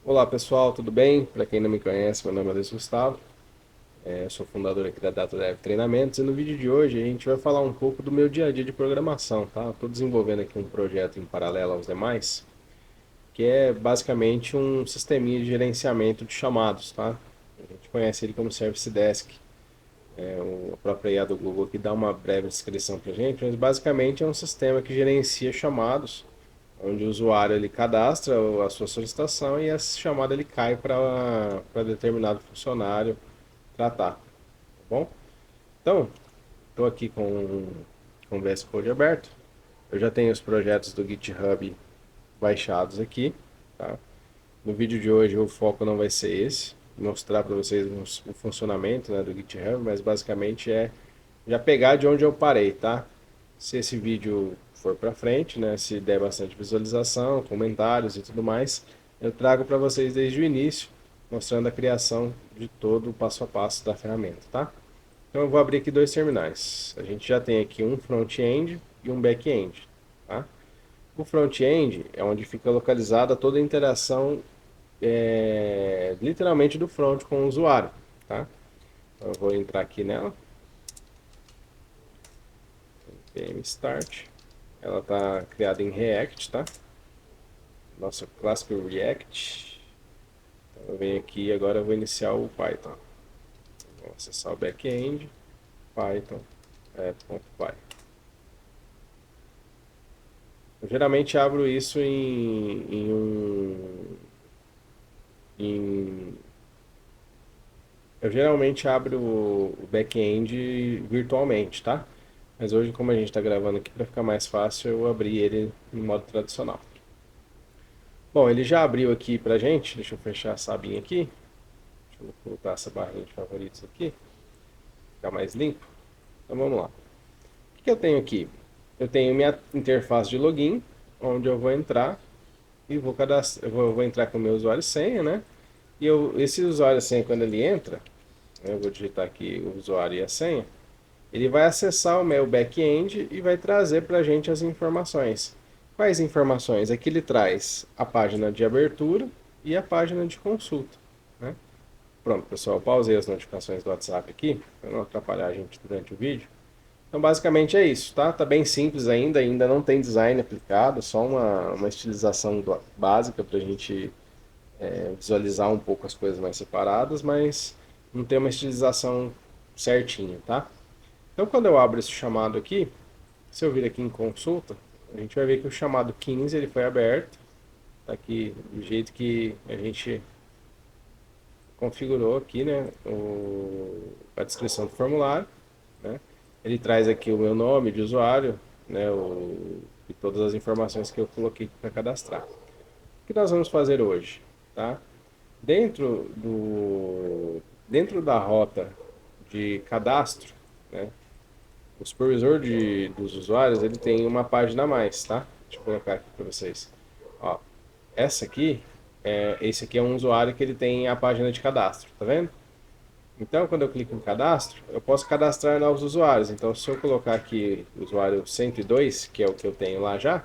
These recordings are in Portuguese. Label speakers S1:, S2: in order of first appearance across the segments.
S1: Olá pessoal, tudo bem? Para quem não me conhece, meu nome é Luiz Gustavo, eu sou fundador aqui da DataDev Treinamentos e no vídeo de hoje a gente vai falar um pouco do meu dia a dia de programação, tá? Estou desenvolvendo aqui um projeto em paralelo aos demais, que é basicamente um sisteminha de gerenciamento de chamados, tá? A gente conhece ele como Service Desk, a própria IA do Google aqui dá uma breve descrição para a gente, mas basicamente é um sistema que gerencia chamados onde o usuário ele cadastra a sua solicitação e essa chamada ele cai para determinado funcionário tratar, tá bom? Então, estou aqui com o VS Code aberto. Eu já tenho os projetos do GitHub baixados aqui, tá? No vídeo de hoje o foco não vai ser esse, mostrar para vocês o funcionamento, né, do GitHub, mas basicamente é já pegar de onde eu parei, tá? Se esse vídeo for para frente, né, se der bastante visualização, comentários e tudo mais, eu trago para vocês desde o início, mostrando a criação de todo o passo a passo da ferramenta, tá? Então eu vou abrir aqui dois terminais. A gente já tem aqui um front-end e um back-end, tá? O front-end é onde fica localizada toda a interação, literalmente do front com o usuário, tá? Então eu vou entrar aqui nela, npm start. Ela está criada em React, tá? Nosso clássico React. Então eu venho aqui e agora eu vou iniciar o Python. Vou acessar o back-end, Python, .py. Eu geralmente abro isso em- eu geralmente abro o back-end virtualmente, tá? Mas hoje, como a gente está gravando aqui para ficar mais fácil, eu abri ele em modo tradicional. Bom, ele já abriu aqui pra gente. Deixa eu fechar essa abinha aqui. Deixa eu colocar essa barrinha de favoritos aqui, ficar mais limpo. Então vamos lá. O que eu tenho aqui? Eu tenho minha interface de login, onde eu vou entrar e vou cadastrar, eu vou entrar com o meu usuário e senha, né? E esse usuário e senha, quando ele entra, eu vou digitar aqui o usuário e a senha, ele vai acessar o meu back-end e vai trazer para a gente as informações. Quais informações? Aqui ele traz a página de abertura e a página de consulta, né? Pronto, pessoal, pausei as notificações do WhatsApp aqui, para não atrapalhar a gente durante o vídeo. Então, basicamente é isso, tá? Tá bem simples ainda não tem design aplicado, só uma estilização básica para a gente visualizar um pouco as coisas mais separadas, mas não tem uma estilização certinha, tá? Então, quando eu abro esse chamado aqui, se eu vir aqui em consulta, a gente vai ver que o chamado 15 ele foi aberto, tá aqui do jeito que a gente configurou aqui, né, a descrição do formulário, né? Ele traz aqui o meu nome de usuário, né, e todas as informações que eu coloquei para cadastrar. O que nós vamos fazer hoje, tá? Dentro dentro da rota de cadastro, né, o supervisor dos usuários ele tem uma página a mais, tá? Deixa eu colocar aqui para vocês. Ó, esse aqui é um usuário que ele tem a página de cadastro, tá vendo? Então, quando eu clico em cadastro, eu posso cadastrar novos usuários. Então, se eu colocar aqui o usuário 102, que é o que eu tenho lá já,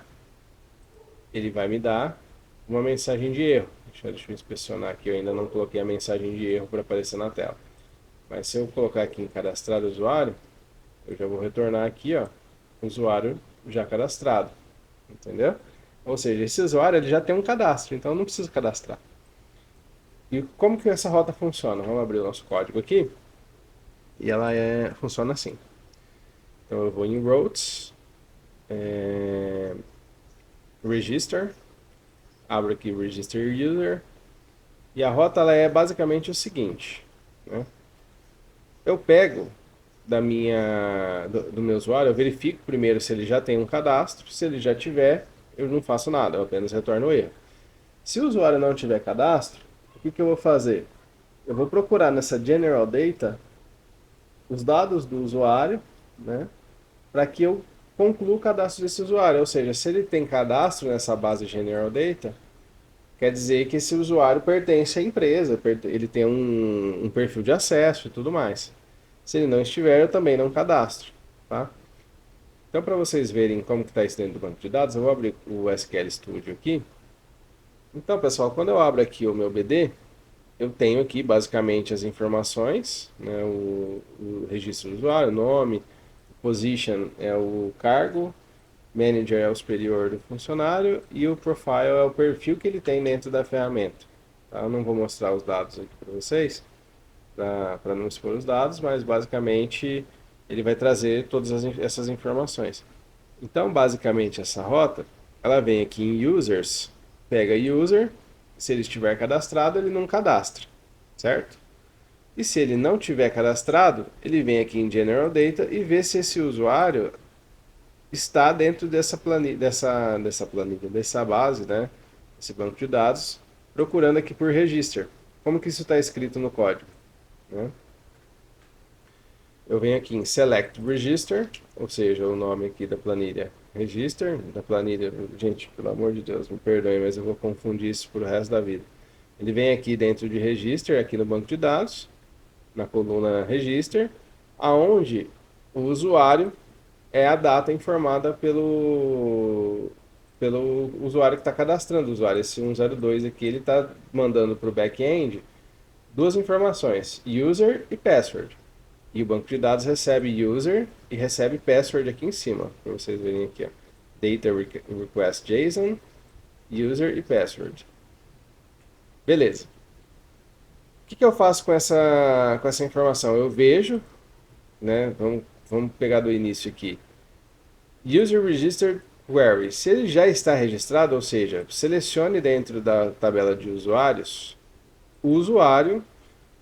S1: ele vai me dar uma mensagem de erro. Deixa eu inspecionar aqui, eu ainda não coloquei a mensagem de erro para aparecer na tela. Mas se eu colocar aqui em cadastrar usuário, eu já vou retornar aqui, ó, usuário já cadastrado, entendeu? Ou seja, esse usuário ele já tem um cadastro, então eu não preciso cadastrar. E como que essa rota funciona? Vamos abrir o nosso código aqui e ela funciona assim. Então eu vou em Routes, Register, abro aqui Register User e a rota ela é basicamente o seguinte, né? Eu pego do meu usuário, eu verifico primeiro se ele já tem um cadastro, se ele já tiver, eu não faço nada, eu apenas retorno o erro. Se o usuário não tiver cadastro, o que eu vou fazer? Eu vou procurar nessa General Data os dados do usuário, né, para que eu conclua o cadastro desse usuário. Ou seja, se ele tem cadastro nessa base General Data, quer dizer que esse usuário pertence à empresa, ele tem um perfil de acesso e tudo mais. Se ele não estiver, eu também não cadastro, tá? Então, para vocês verem como que está isso dentro do banco de dados, eu vou abrir o SQL Studio aqui Então, pessoal, quando eu abro aqui o meu BD, eu tenho aqui basicamente as informações, né, o registro do usuário, nome, position é o cargo, manager é o superior do funcionário e o profile é o perfil que ele tem dentro da ferramenta. Tá? Eu não vou mostrar os dados aqui para vocês, para não expor os dados, mas basicamente ele vai trazer todas essas informações. Então, basicamente, essa rota, ela vem aqui em Users, pega User, se ele estiver cadastrado, ele não cadastra, certo? E se ele não tiver cadastrado, ele vem aqui em General Data e vê se esse usuário está dentro dessa base, né? Esse banco de dados, procurando aqui por Register. Como que isso está escrito no código? Né? Eu venho aqui em Select Register, ou seja, o nome aqui da planilha Register, da planilha, gente, pelo amor de Deus, me perdoe, mas eu vou confundir isso pro resto da vida. Ele vem aqui dentro de Register, aqui no banco de dados, na coluna Register, aonde o usuário é a data informada pelo usuário que está cadastrando o usuário. Esse 102 aqui, ele está mandando para o back-end duas informações, user e password. E o banco de dados recebe user e recebe password aqui em cima, para vocês verem aqui. Ó. Data request JSON, user e password. Beleza. O que eu faço com essa informação? Eu vejo, né? Vamos pegar do início aqui. User Registered Query. Se ele já está registrado, ou seja, selecione dentro da tabela de usuários o usuário,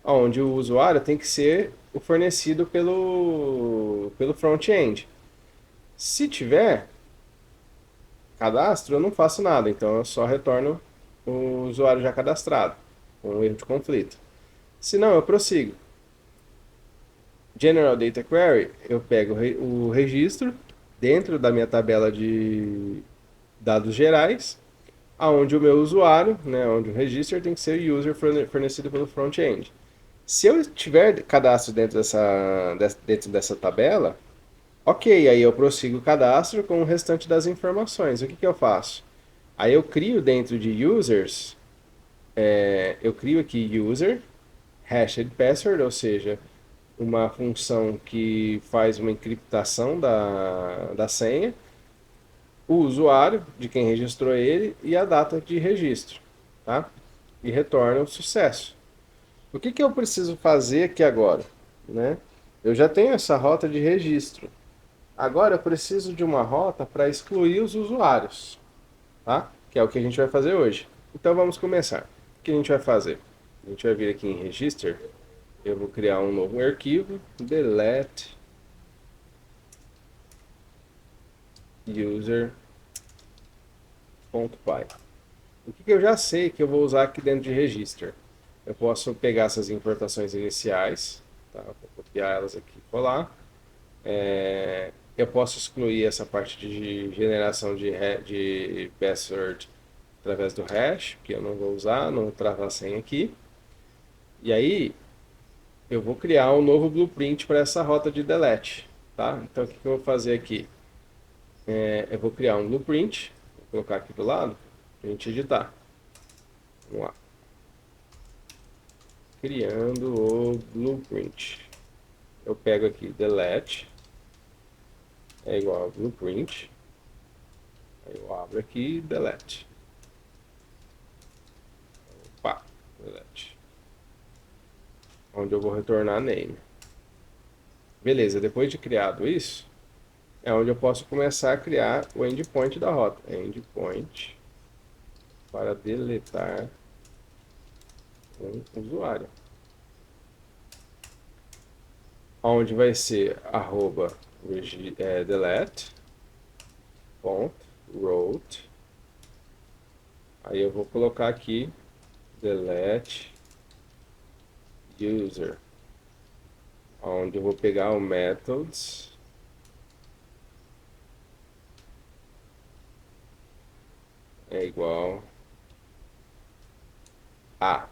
S1: onde o usuário tem que ser o fornecido pelo front-end. Se tiver cadastro, eu não faço nada, então eu só retorno o usuário já cadastrado, com um erro de conflito. Se não, eu prossigo. General Data Query, eu pego o registro dentro da minha tabela de dados gerais, aonde o meu usuário, né, onde o register tem que ser o user fornecido pelo front-end. Se eu tiver cadastro dentro dessa tabela, ok, aí eu prossigo o cadastro com o restante das informações. O que eu faço? Aí eu crio dentro de users, eu crio aqui user, hashed password, ou seja, uma função que faz uma encriptação da senha, o usuário de quem registrou ele e a data de registro, tá? E retorna o sucesso. O que eu preciso fazer aqui agora, né? Eu já tenho essa rota de registro. Agora eu preciso de uma rota para excluir os usuários, tá? Que é o que a gente vai fazer hoje. Então vamos começar. O que a gente vai fazer? A gente vai vir aqui em Register. Eu vou criar um novo arquivo, delete user.py. O que eu já sei que eu vou usar aqui dentro de Register? Eu posso pegar essas importações iniciais, tá? Vou copiar elas aqui e colar. Eu posso excluir essa parte de geração de password através do hash, que eu não vou usar, não vou travar a senha aqui. E aí eu vou criar um novo blueprint para essa rota de delete. Tá? Então o que eu vou fazer aqui? Eu vou criar um blueprint, vou colocar aqui do lado, para a gente editar. Vamos lá. Criando o blueprint. Eu pego aqui delete, é igual a blueprint. Aí eu abro aqui e delete. Opa, delete. Onde eu vou retornar name. Beleza, depois de criado isso, é onde eu posso começar a criar o endpoint da rota. Endpoint para deletar um usuário. Onde vai ser arroba delete route. Aí eu vou colocar aqui delete user, onde eu vou pegar o methods é igual a.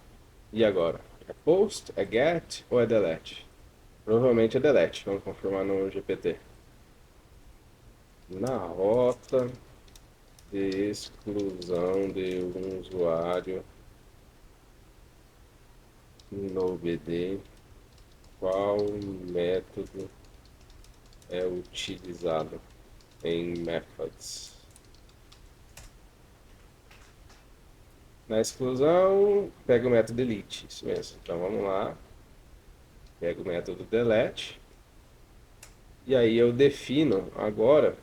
S1: E agora? É post, é get ou é delete? Provavelmente é delete. Vamos confirmar no GPT. Na rota exclusão de um usuário no BD, qual método é utilizado em methods? Na exclusão, pega o método delete, isso mesmo. Então vamos lá, pega o método delete, e aí eu defino agora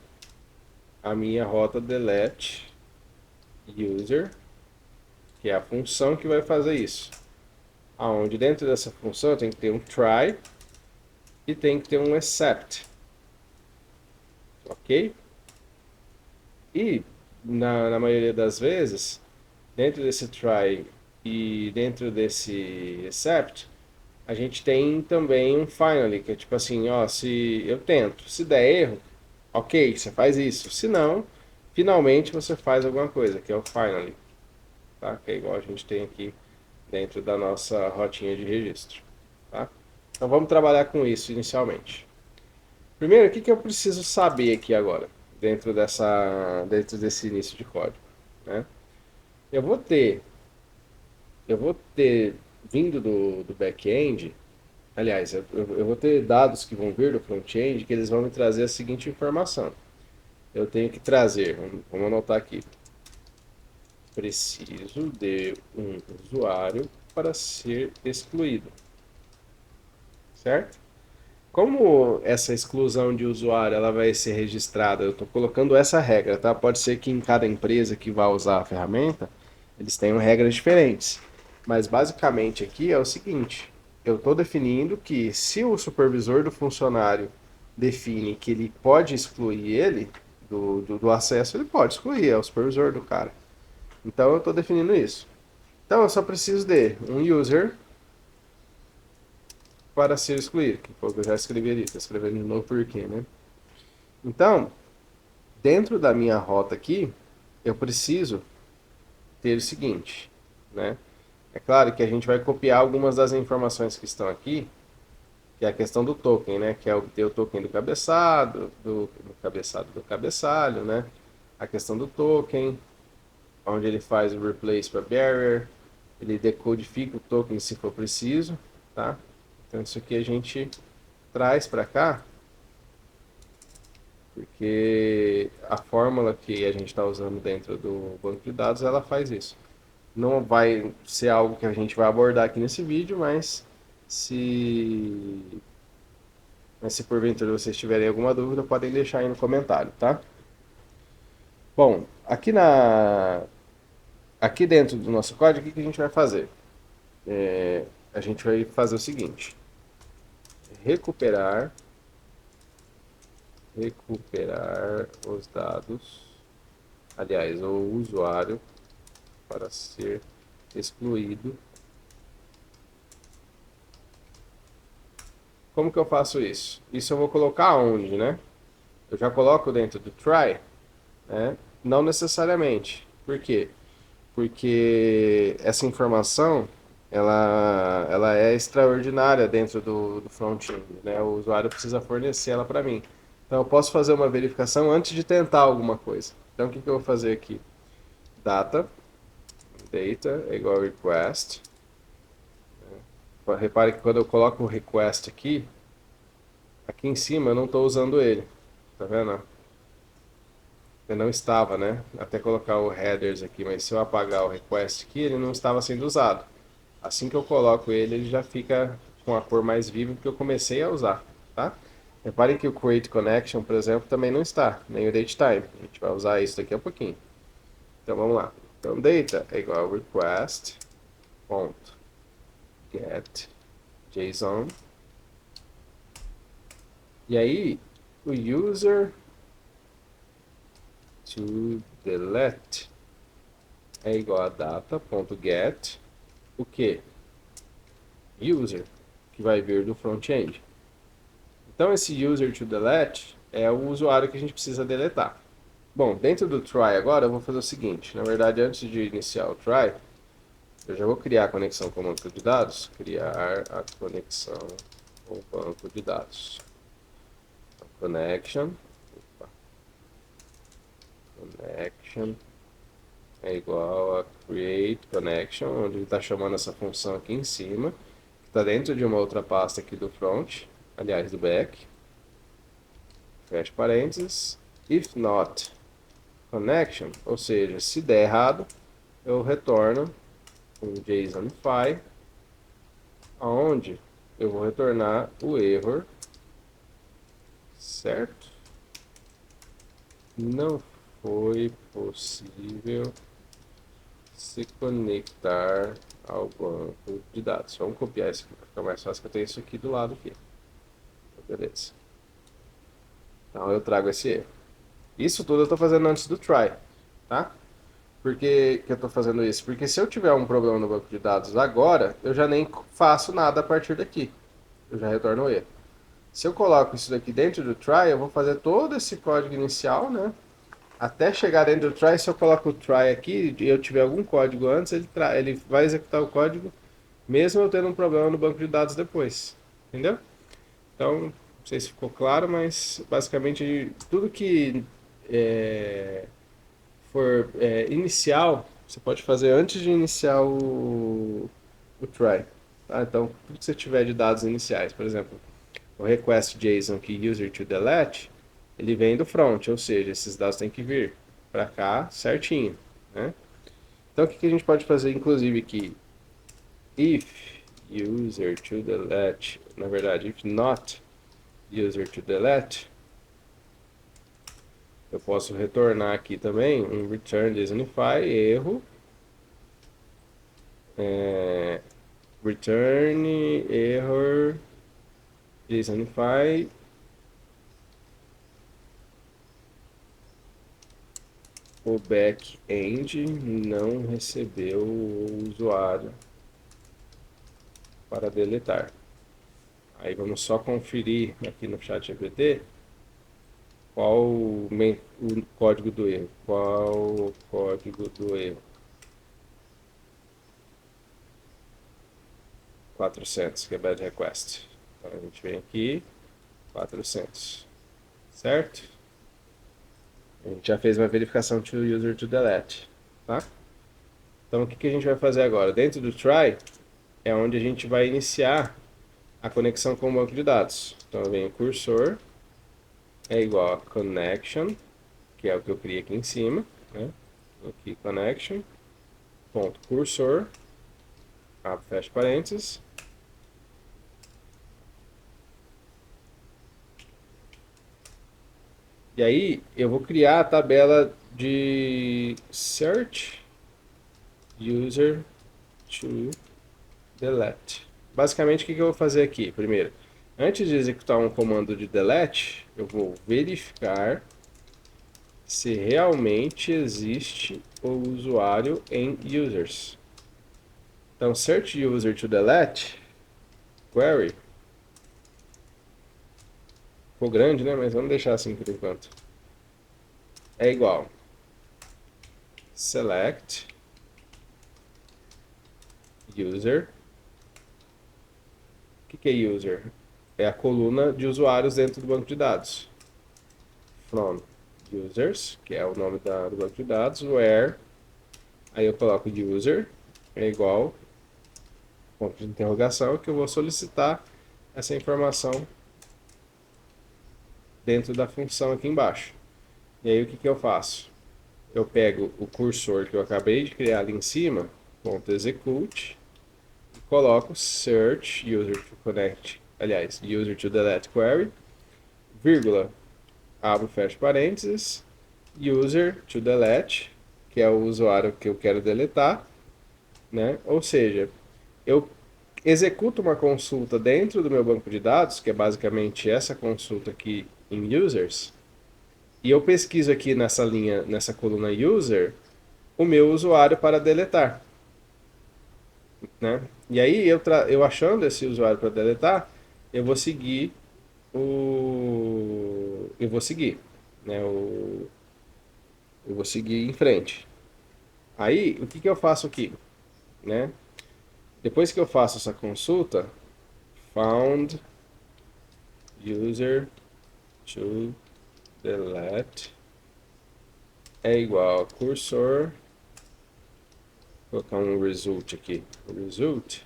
S1: a minha rota delete user, que é a função que vai fazer isso. Aonde dentro dessa função tem que ter um try e tem que ter um except, ok? E na maioria das vezes, dentro desse try e dentro desse except, a gente tem também um finally, que é tipo assim, ó, se eu tento, se der erro, ok, você faz isso. Se não, finalmente você faz alguma coisa, que é o finally, tá? Que é igual a gente tem aqui dentro da nossa rotinha de registro, tá? Então vamos trabalhar com isso inicialmente. Primeiro, o que que eu preciso saber aqui agora, dentro desse início de código, né? Eu vou ter, eu vou ter vindo do back-end. Aliás, eu vou ter dados que vão vir do front-end que eles vão me trazer a seguinte informação. Eu tenho que trazer, vamos anotar aqui, preciso de um usuário para ser excluído, certo? Como essa exclusão de usuário ela vai ser registrada, eu estou colocando essa regra, tá? Pode ser que em cada empresa que vai usar a ferramenta, eles tenham regras diferentes. Mas basicamente aqui é o seguinte, eu estou definindo que se o supervisor do funcionário define que ele pode excluir ele do acesso, ele pode excluir, é o supervisor do cara. Então eu estou definindo isso. Então eu só preciso de um user para ser excluído, que foi o que eu já escrevi ali, estou escrevendo de novo porquê, né? Então, dentro da minha rota aqui, eu preciso ter o seguinte, né? É claro que a gente vai copiar algumas das informações que estão aqui, que é a questão do token, né? Que é ter o token do cabeçado, do cabeçado do cabeçalho, né? A questão do token, onde ele faz o replace para barrier, ele decodifica o token se for preciso, tá? Então isso aqui a gente traz para cá, porque a fórmula que a gente está usando dentro do banco de dados, ela faz isso. Não vai ser algo que a gente vai abordar aqui nesse vídeo, se, mas se porventura vocês tiverem alguma dúvida, podem deixar aí no comentário, tá? Bom, aqui dentro do nosso código, o que a gente vai fazer? A gente vai fazer o seguinte: recuperar, recuperar os dados, aliás, o usuário para ser excluído. Como que eu faço isso? Isso eu vou colocar onde, né? Eu já coloco dentro do try, né? Não necessariamente. Por quê? Porque essa informação ela é extraordinária dentro do front-end, né? O usuário precisa fornecer ela para mim. Então eu posso fazer uma verificação antes de tentar alguma coisa. Então o que que eu vou fazer aqui? Data é igual request. Repare que quando eu coloco o request aqui em cima eu não estou usando ele. Tá vendo? Eu não estava, né? Até colocar o headers aqui, mas se eu apagar o request aqui, ele não estava sendo usado. Assim que eu coloco ele, ele já fica com a cor mais viva porque eu comecei a usar, tá? Reparem que o create connection, por exemplo, também não está, nem o datetime. A gente vai usar isso daqui a pouquinho. Então vamos lá. Então data é igual a request ponto get JSON. E aí o user to delete é igual a data.get o que? User, que vai vir do front-end. Então esse user to delete é o usuário que a gente precisa deletar. Bom, dentro do try agora eu vou fazer o seguinte, na verdade antes de iniciar o try, eu já vou criar a conexão com o banco de dados, criar a conexão com o banco de dados. Connection, connection é igual a create connection, onde ele está chamando essa função aqui em cima, que está dentro de uma outra pasta aqui do front, aliás, do back. Fecha parênteses. If not connection, ou seja, se der errado, eu retorno um JSONify, aonde eu vou retornar o erro, certo? Não foi possível se conectar ao banco de dados. Vamos copiar isso aqui para ficar mais fácil, que eu tenho isso aqui do lado aqui. Beleza. Então eu trago esse erro. Isso tudo eu estou fazendo antes do try, tá? Por que eu estou fazendo isso? Porque se eu tiver um problema no banco de dados agora, eu já nem faço nada a partir daqui. Eu já retorno o erro. Se eu coloco isso daqui dentro do try, eu vou fazer todo esse código inicial, né? Até chegar dentro do try, se eu coloco o try aqui e eu tiver algum código antes, ele vai executar o código, mesmo eu tendo um problema no banco de dados depois. Entendeu? Então, não sei se ficou claro, mas basicamente tudo que for inicial, você pode fazer antes de iniciar o try. Tá? Então, tudo que você tiver de dados iniciais, por exemplo, o request JSON aqui, user to delete, ele vem do front, ou seja, esses dados têm que vir para cá certinho. Né? Então, o que a gente pode fazer, inclusive, aqui? If user to delete, na verdade, if not user to delete, eu posso retornar aqui também um return JSONify, erro, return error JSONify o back-end não recebeu o usuário para deletar. Aí vamos só conferir aqui no ChatGPT qual o código do erro. Qual o código do erro? 400, que é bad request. Então a gente vem aqui, 400, certo? A gente já fez uma verificação to user to delete, tá? Então o que a gente vai fazer agora? Dentro do try é onde a gente vai iniciar a conexão com o banco de dados. Então eu venho cursor é igual a connection, que é o que eu criei aqui em cima, né? Aqui connection, ponto cursor, abre, fecha parênteses. E aí eu vou criar a tabela de search user to delete. Basicamente, o que eu vou fazer aqui? Primeiro, antes de executar um comando de delete, eu vou verificar se realmente existe o usuário em users. Então, search user to delete, query. Ficou grande, né? Mas vamos deixar assim por enquanto. É igual select user. O que é user? É a coluna de usuários dentro do banco de dados. From users, que é o nome do banco de dados, where, aí eu coloco user, é igual, ponto de interrogação, que eu vou solicitar essa informação dentro da função aqui embaixo. E aí o que eu faço? Eu pego o cursor que eu acabei de criar ali em cima, ponto execute, e coloco search user to connect, aliás, user to delete query, vírgula, abro e fecho parênteses, user to delete, que é o usuário que eu quero deletar, né? Ou seja, eu executo uma consulta dentro do meu banco de dados, que é basicamente essa consulta aqui em users, e eu pesquiso aqui nessa linha, nessa coluna user, o meu usuário para deletar, né? E aí eu achando esse usuário para deletar, eu vou seguir né? Eu vou seguir em frente. Aí, o que eu faço aqui, né? Depois que eu faço essa consulta, found user to delete é igual a cursor, vou colocar um result aqui, result,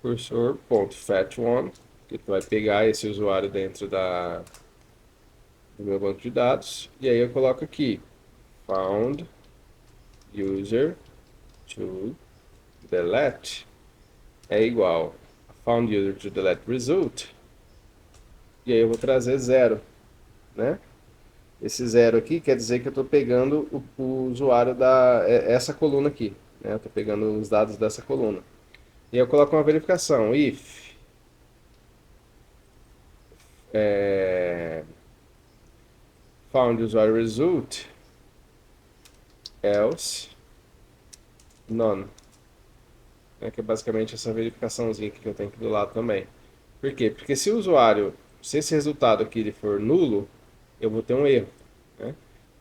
S1: cursor.fetch1, que vai pegar esse usuário dentro do meu banco de dados, e aí eu coloco aqui, found user to delete é igual a found user to delete result, e aí eu vou trazer zero, né? Esse zero aqui quer dizer que eu estou pegando o usuário essa coluna aqui, né? Eu estou pegando os dados dessa coluna. E eu coloco uma verificação, if found usuário result, else none. Né? Que é basicamente essa verificaçãozinha que eu tenho aqui do lado também. Por quê? Porque se o usuário, se esse resultado aqui ele for nulo, eu vou ter um erro, né?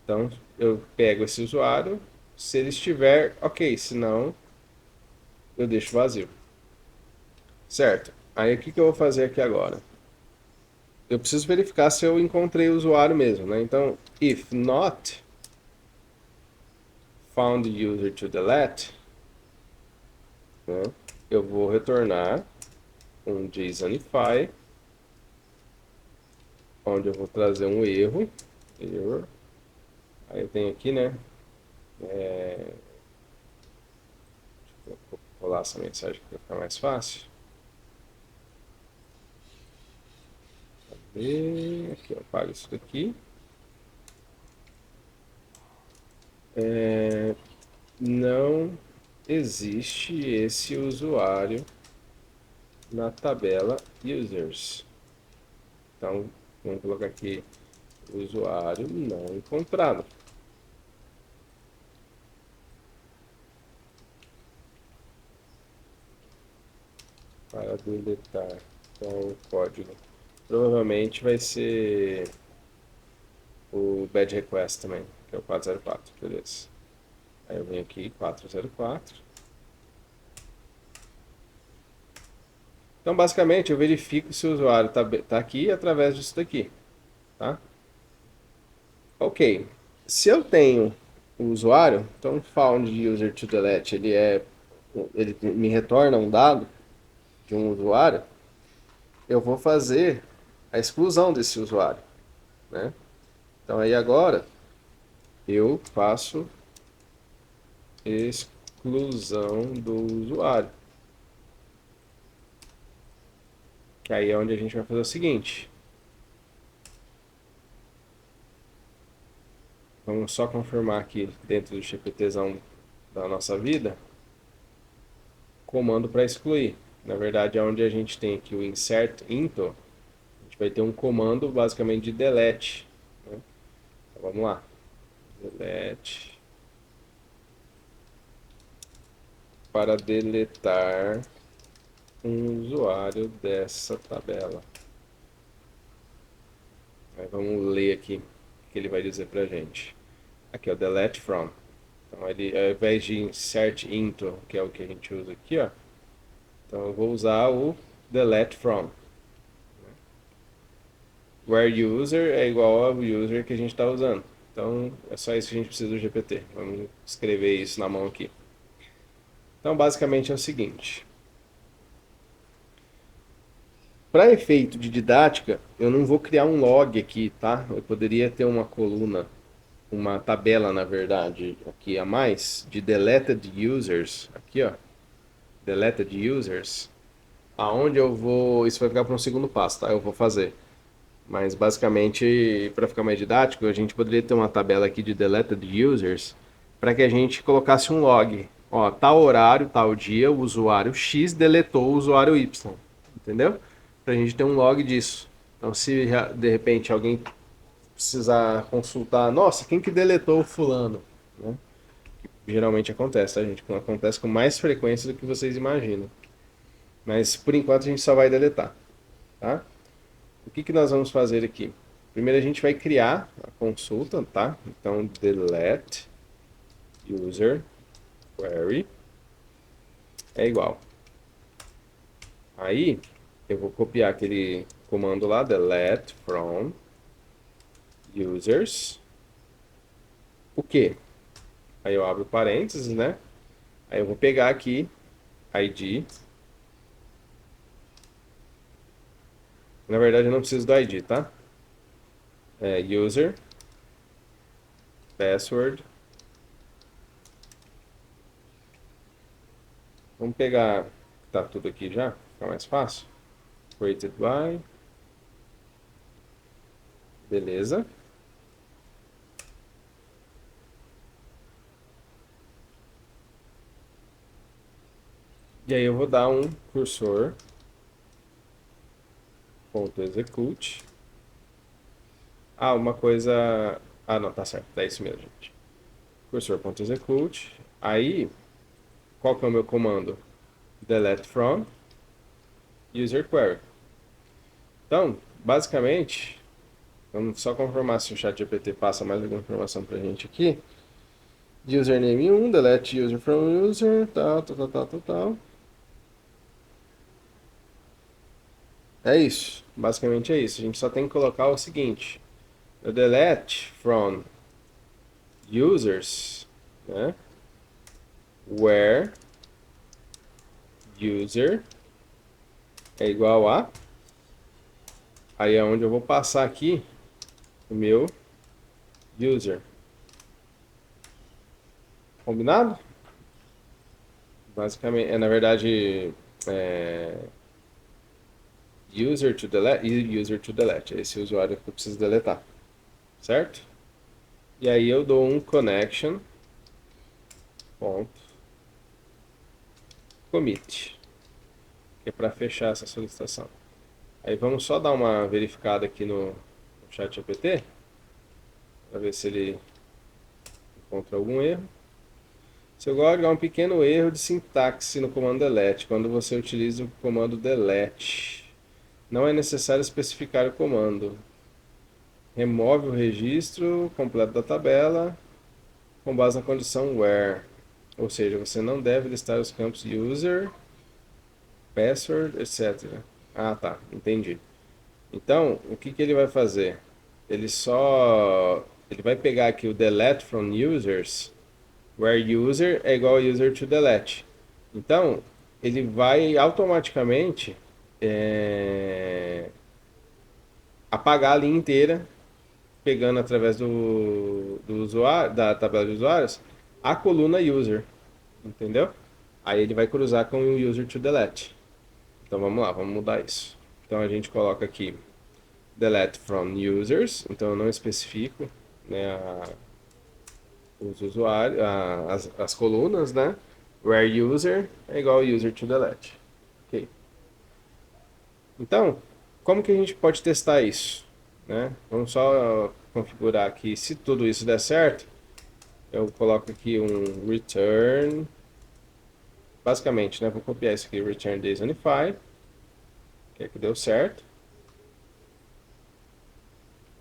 S1: Então eu pego esse usuário, se ele estiver ok, se não, eu deixo vazio. Certo. Aí o que eu vou fazer aqui agora? Eu preciso verificar se eu encontrei o usuário mesmo, né? Então, if not found user to delete, né? Eu vou retornar um JSONify, onde eu vou trazer um erro. Aí eu tenho aqui, né? Deixa eu colar essa mensagem para ficar mais fácil. E aqui eu apago isso daqui. Não existe esse usuário na tabela users. Então, vamos colocar aqui usuário não encontrado. Para deletar com o código. Provavelmente vai ser o bad request também, que é o 404, beleza. Aí eu venho aqui, 404. Então, basicamente, eu verifico se o usuário está aqui através disso daqui, tá? Ok. Se eu tenho o usuário, então found user to delete, ele me retorna um dado de um usuário, eu vou fazer a exclusão desse usuário, né? Então aí agora eu faço exclusão do usuário. Que aí é onde a gente vai fazer o seguinte. Vamos só confirmar aqui dentro do GPTzão da nossa vida, comando para excluir. Na verdade é onde a gente tem aqui o insert into, a gente vai ter um comando basicamente de delete, né? Então vamos lá. Delete para deletar um usuário dessa tabela. Aí vamos ler aqui o que ele vai dizer pra gente. Aqui é o delete from. Então ele, ao invés de insert into, que é o que a gente usa aqui, ó. Então eu vou usar o delete from. Where user é igual ao user que a gente está usando. Então é só isso que a gente precisa do GPT. Vamos escrever isso na mão aqui. Então basicamente é o seguinte. Para efeito de didática, eu não vou criar um log aqui, tá? Eu poderia ter uma coluna, uma tabela, na verdade, aqui a mais, de deleted users, aqui ó, deleted users, aonde eu vou, isso vai ficar para um segundo passo, tá? Eu vou fazer. Mas basicamente, para ficar mais didático, a gente poderia ter uma tabela aqui de deleted users para que a gente colocasse um log. Ó, tal horário, tal dia, o usuário X deletou o usuário Y, entendeu? Para a gente ter um log disso. Então, se de repente alguém precisar consultar, nossa, quem que deletou o fulano? Né? Geralmente acontece, tá, gente? Acontece com mais frequência do que vocês imaginam. Mas por enquanto a gente só vai deletar, tá? O que nós vamos fazer aqui? Primeiro a gente vai criar a consulta, tá? Então delete user query é igual. Aí eu vou copiar aquele comando lá, delete from users, o quê? Aí eu abro parênteses, né? Aí eu vou pegar aqui ID. Na verdade eu não preciso do ID, tá? User, password. Vamos pegar, tá tudo aqui já, fica mais fácil. Created by. Beleza. E aí eu vou dar um cursor ponto execute. Ah, uma coisa. Ah, não, tá certo. É isso mesmo, gente. Cursor ponto execute. Aí, qual que é o meu comando? Delete from user query. Então, basicamente, vamos só confirmar se o ChatGPT passa mais alguma informação pra gente aqui. Username 1, delete user from user, tal, tal, tal, tal, tal, tal. É isso. Basicamente é isso. A gente só tem que colocar o seguinte: o delete from users, né? Where user é igual a. Aí é onde eu vou passar aqui o meu user. Combinado? Basicamente, na verdade, é, user to delete e user to delete. Esse usuário que eu preciso deletar, certo? E aí eu dou um connection ponto commit, que é para fechar essa solicitação. Aí vamos só dar uma verificada aqui no chat GPT, para ver se ele encontra algum erro. Se eu gosto, há um pequeno erro de sintaxe no comando delete, quando você utiliza o comando delete. Não é necessário especificar o comando. Remove o registro completo da tabela com base na condição where. Ou seja, você não deve listar os campos user, password, etc. Ah, tá, entendi. Então, o que ele vai fazer? Ele vai pegar aqui o delete from users, where user é igual a user to delete. Então, ele vai automaticamente apagar a linha inteira, pegando através do usuário, da tabela de usuários, a coluna user, entendeu? Aí ele vai cruzar com o user to delete. Então vamos lá, vamos mudar isso. Então a gente coloca aqui delete from users, então eu não especifico, né, os usuários, as colunas, né? Where user é igual a user to delete. Ok. Então, como que a gente pode testar isso? Né? Vamos só configurar aqui, se tudo isso der certo, eu coloco aqui um return, basicamente, né? Vou copiar isso aqui, return Unify, que é que deu certo.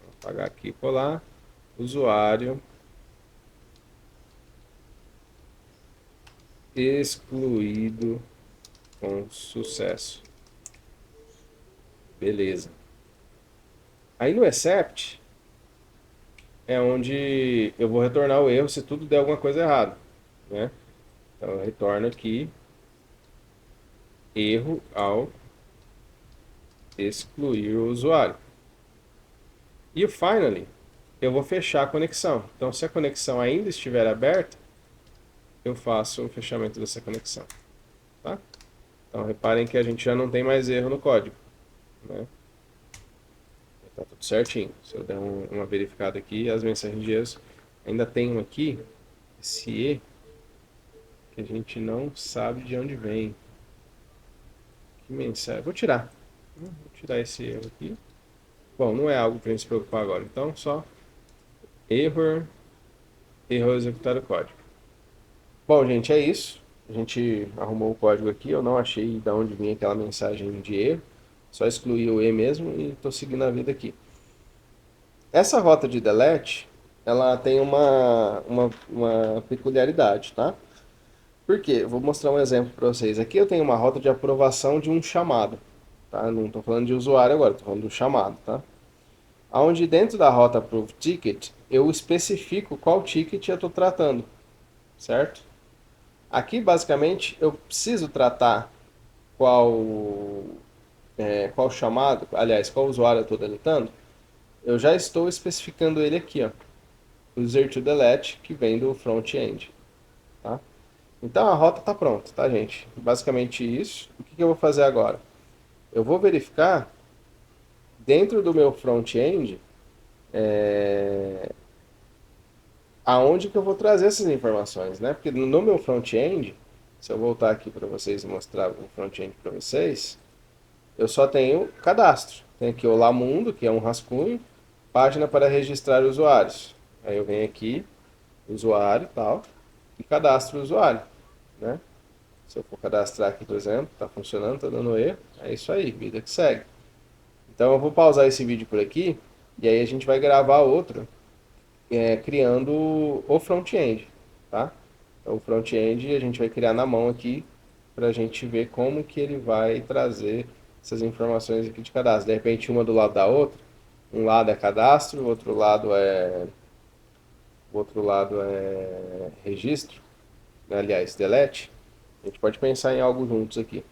S1: Vou apagar aqui e colar. Usuário excluído com sucesso. Beleza. Aí no except é onde eu vou retornar o erro se tudo der alguma coisa errada, né? Então eu retorno aqui erro ao excluir o usuário. E o finally, eu vou fechar a conexão. Então se a conexão ainda estiver aberta, eu faço o fechamento dessa conexão, tá? Então reparem que a gente já não tem mais erro no código, né? Tá tudo certinho. Se eu der uma verificada aqui, as mensagens de erros ainda tem um aqui, esse E, que a gente não sabe de onde vem. Que mensagem? Vou tirar. Vou tirar esse erro aqui. Bom, não é algo para a gente se preocupar agora. Então, só erro executar o código. Bom, gente, é isso. A gente arrumou o código aqui. Eu não achei de onde vinha aquela mensagem de erro. Só excluí o E mesmo e estou seguindo a vida aqui. Essa rota de delete, ela tem uma peculiaridade, tá? Por quê? Eu vou mostrar um exemplo para vocês. Aqui eu tenho uma rota de aprovação de um chamado, tá? Não estou falando de usuário agora, estou falando do chamado, tá? Onde dentro da rota Approve Ticket, eu especifico qual ticket eu estou tratando, certo? Aqui, basicamente, eu preciso tratar qual, qual chamado, aliás, qual usuário eu estou deletando. Eu já estou especificando ele aqui, ó, user to delete, que vem do front-end, tá? Então a rota está pronta, tá, gente? Basicamente isso. O que eu vou fazer agora? Eu vou verificar dentro do meu front-end aonde que eu vou trazer essas informações, né? Porque no meu front-end, se eu voltar aqui para vocês e mostrar o front-end para vocês, eu só tenho cadastro. Tem aqui o Olá Mundo, que é um rascunho, página para registrar usuários. Aí eu venho aqui, usuário e tal, e cadastro o usuário, né? Se eu for cadastrar aqui, por exemplo, tá funcionando, tá dando erro, é isso aí, vida que segue. Então eu vou pausar esse vídeo por aqui, e aí a gente vai gravar outro, criando o front-end, tá? Então, o front-end a gente vai criar na mão aqui, para a gente ver como que ele vai trazer essas informações aqui de cadastro. De repente uma do lado da outra, um lado é cadastro, o outro lado é registro, né? Aliás, delete. A gente pode pensar em algo juntos aqui.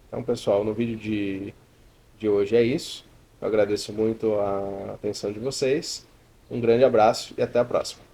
S1: Então, pessoal, no vídeo de hoje é isso. Eu agradeço muito a atenção de vocês. Um grande abraço e até a próxima.